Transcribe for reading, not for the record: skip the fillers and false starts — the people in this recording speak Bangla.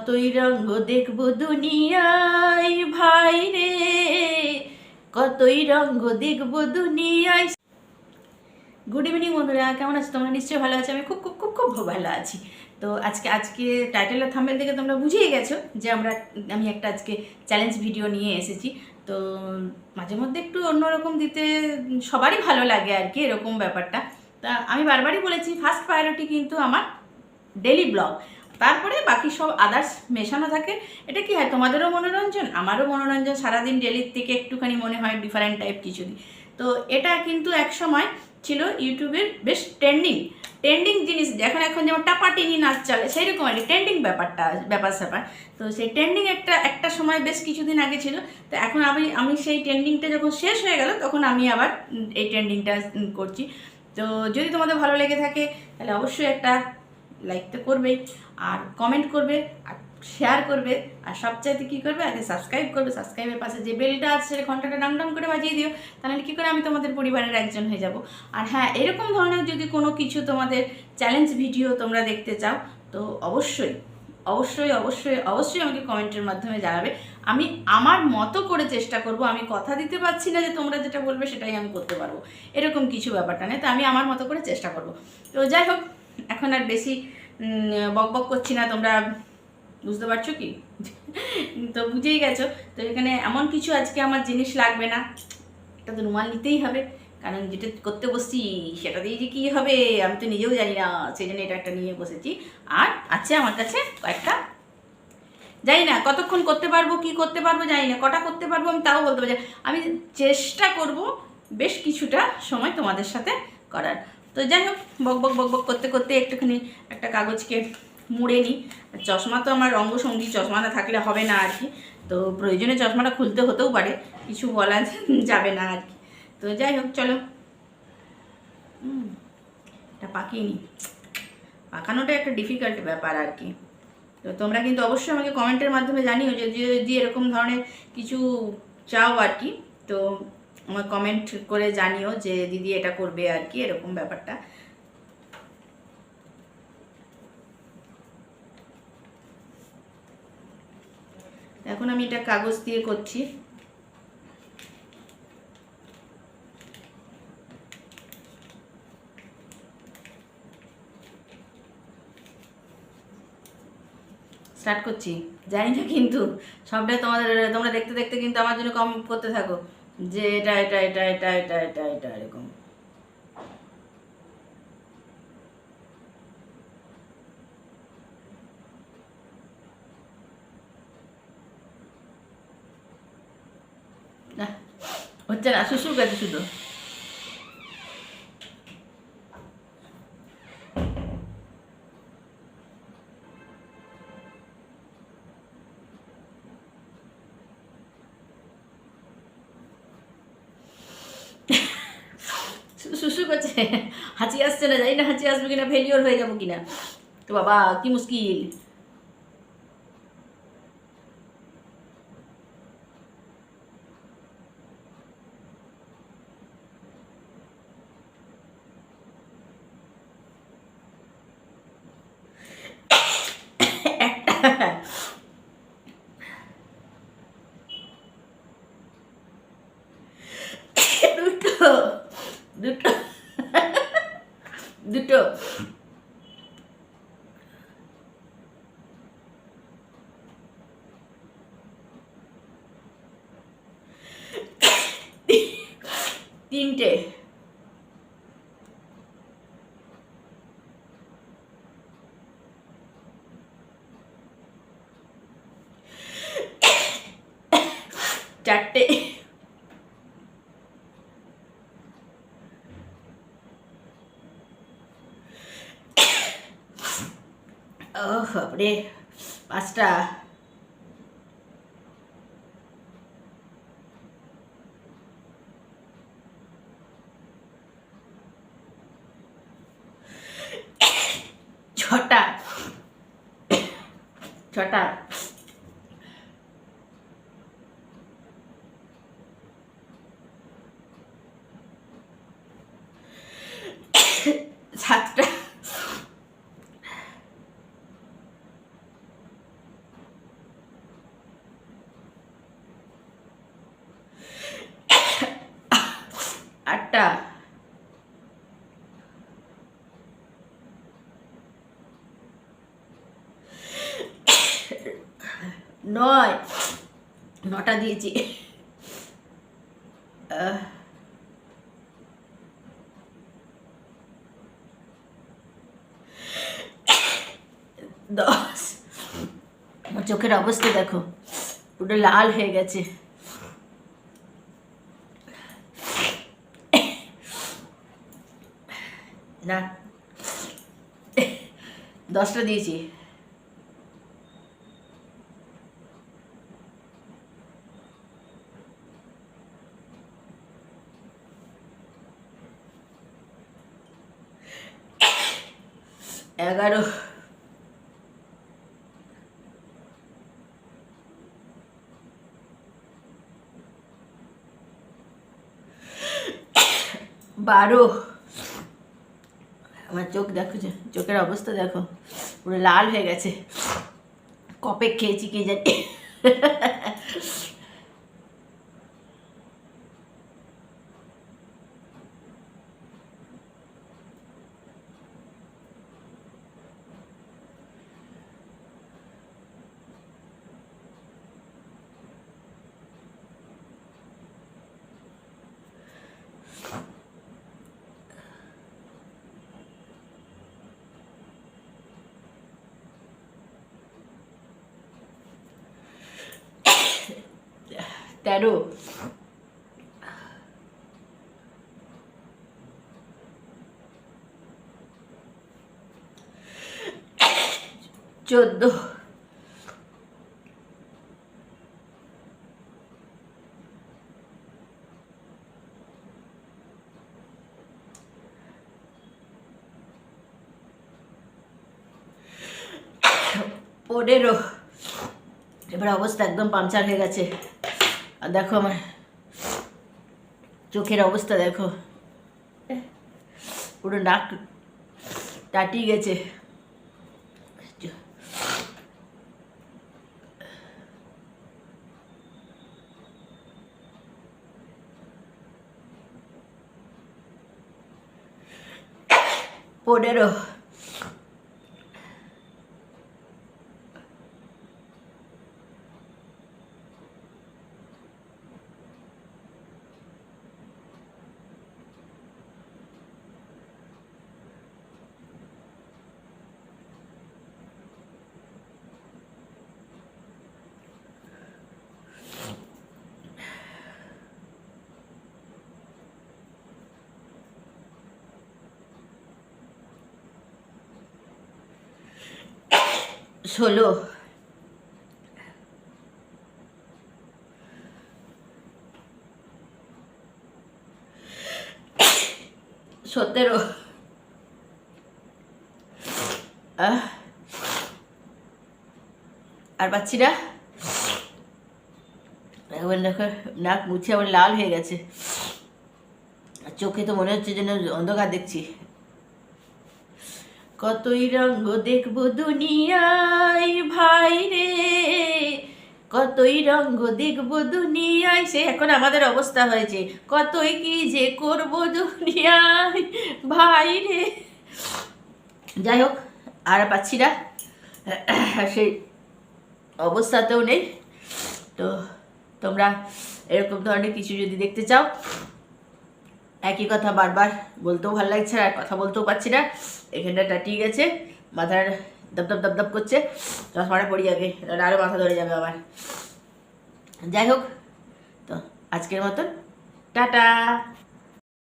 কতই রঙ্গ দেখব দুনিয়ায় ভাই রে, কতই রঙ্গ দেখব দুনিয়ায়। গুড ইভিনিং বন্ধুরা, কেমন আছো তোমরা? নিশ্চয়ই ভালো আছো। আমি খুব খুব খুব খুব ভালো আছি। তো আজকে টাইটেল আর থাম্বনেল থেকে তোমরা বুঝিয়ে গেছো যে আমি একটা আজকে চ্যালেঞ্জ ভিডিও নিয়ে এসেছি। তো মাঝে মধ্যে একটু অন্যরকম দিতে সবারই ভালো লাগে আর কি, এরকম ব্যাপারটা। তা আমি বারবারই বলেছি, ফার্স্ট প্রায়োরিটি কিন্তু আমার ডেলি ব্লগ, তারপরে বাকি সব আদার্স মেশানো থাকে। এটা কি হয়, তোমাদেরও মনোরঞ্জন, আমারও মনোরঞ্জন। সারাদিন ডেলির থেকে একটুখানি মনে হয় ডিফারেন্ট টাইপ কিছু দিই। তো এটা কিন্তু এক সময় ছিল ইউটিউবের বেশ ট্রেন্ডিং জিনিস। এখন যেমন টাপাটিনি নাচ চলে, সেই রকম আর কি ট্রেন্ডিং ব্যাপার স্যাপার। তো সেই ট্রেন্ডিং একটা সময় বেশ কিছুদিন আগে ছিল। তো এখন আমি সেই ট্রেন্ডিংটা যখন শেষ হয়ে গেল, তখন আমি আবার এই ট্রেন্ডিংটা করছি। তো যদি তোমাদের ভালো লেগে থাকে তাহলে অবশ্যই একটা লাইক তো করবেই, আর কমেন্ট করবে, আর শেয়ার করবে, আর সবচাইতে কী করবে, আগে সাবস্ক্রাইব করবে। সাবস্ক্রাইবের পাশে যে বেলটা আছে সেটা ঘন্টাটা ডাং ডাং করে বাজিয়ে দিও, তাহলে কী করে আমি তোমাদের পরিবারের একজন হয়ে যাব। আর হ্যাঁ, এরকম ধরনের যদি কোনো কিছু তোমাদের চ্যালেঞ্জ ভিডিও তোমরা দেখতে চাও, তো অবশ্যই অবশ্যই অবশ্যই অবশ্যই আমাকে কমেন্টের মাধ্যমে জানাবে। আমি আমার মতো করে চেষ্টা করব। আমি কথা দিতে পারছি না যে তোমরা যেটা বলবে সেটাই আমি করতে পারবো, এরকম কিছু ব্যাপারটা নেই। তো আমি আমার মতো করে চেষ্টা করব। তো যাই হোক, এখন আর বেশি বক করছি না, তোমরা বুঝতে পারছো কি? তো বুঝেই গেছো। তো এখানে এমন কিছু আজকে আমার জিনিস লাগবে না, এটা তো রুমাল নিতেই হবে, কারণ যেটা করতে বসছি সেটা দিয়ে যে কী হবে আমি তো নিজেও জানি না, সেই জন্য এটা একটা নিয়ে বসেছি। আর আছে আমার কাছে কয়েকটা, জানি না কতক্ষণ করতে পারবো, কি করতে পারবো জানি না, কটা করতে পারবো আমি তাও বলতে পারছি। আমি চেষ্টা করব বেশ কিছুটা সময় তোমাদের সাথে করার। তো যাই হোক, বক করতে করতে একটুখানি একটা কাগজকে মুড়ে নিই। চশমা তো আমার অঙ্গসঙ্গী, চশমা না থাকলে হবে না আর কি। তো প্রয়োজনে চশমাটা খুলতে হতেও পারে, কিছু বলা যাবে না আর কি। তো যাই হোক, চলো এটা পাকিয়ে নিই। পাকানোটা একটা ডিফিকাল্ট ব্যাপার আর কি। তো তোমরা কিন্তু অবশ্যই আমাকে কমেন্টের মাধ্যমে জানিও যে যদি এরকম ধরনের কিছু চাও আর কি। তো আমার কমেন্ট করে জানিও যে দিদি এটা করবে আর কি, এরকম ব্যাপারটা। এখন আমি এটা কাগজ দিয়ে করছি। স্টার্ট করছি। জানি না কিন্তু সবটাই তোমরা দেখতে দেখতে কিন্তু আমার জন্য কম করতে থাকো যে এটা এটা এটা এটা এটা এটা এটা এরকম। না হচ্ছে না, শুশুক আছে শুধু। শুশু করছে, হাঁচি আসছে না, জানি না হাঁচি আসবে কিনা, ফেলিওর হয়ে যাবো কিনা। তো বাবা কি মুশকিল। দুটো দুটো দুটো তিনটে চারটে ও বাপরে পাঁচটা ছটা ছটা সাতটা 8টা, 9টা দিয়েছি, 10। আমার চোখের অবস্থা দেখো, পুরো লাল হয়ে গেছে। না, 10টা দিয়েছি। এগারো, 12। আমার চোখ দেখো, চোখের অবস্থা দেখো, পুরো লাল হয়ে গেছে। কপে খেয়েছি কে জানি। তেরো, 14, 15। এবার অবস্থা একদম পাংচার হয়ে গেছে। আর দেখো আমার চোখের অবস্থা দেখো, পুরো নাক টাটিয়ে গেছে। 15, 16, 17। আর পাচ্ছি না। এখন দেখো নাক মুছে আবার লাল হয়ে গেছে, চোখে তো মনে হচ্ছে যেন অন্ধকার দেখছি। কতই রঙ্গ দেখবো দুনিয়ায় ভাই রে, কতই রঙ্গ দেখবো দুনিয়ায়। সে এখন আমাদের অবস্থা হয়েছে, কতই কি যে করবো দুনিয়ায় ভাই রে। যাই হোক, আর পাচ্ছি না, সেই অবস্থাতেও নেই। তো তোমরা এরকম ধরনের কিছু যদি দেখতে চাও, একই কথা বারবার বলতেও ভালো লাগছে, আর কথা বলতেও পারছি না, এখানটা টাটিয়ে গেছে, মাথার দপ দপ দপ দপ করছে, চশমাটা পড়ে যাবে, আরও মাথা ধরে যাবে আবার। যাই হোক, তো আজকের মতন টাটা।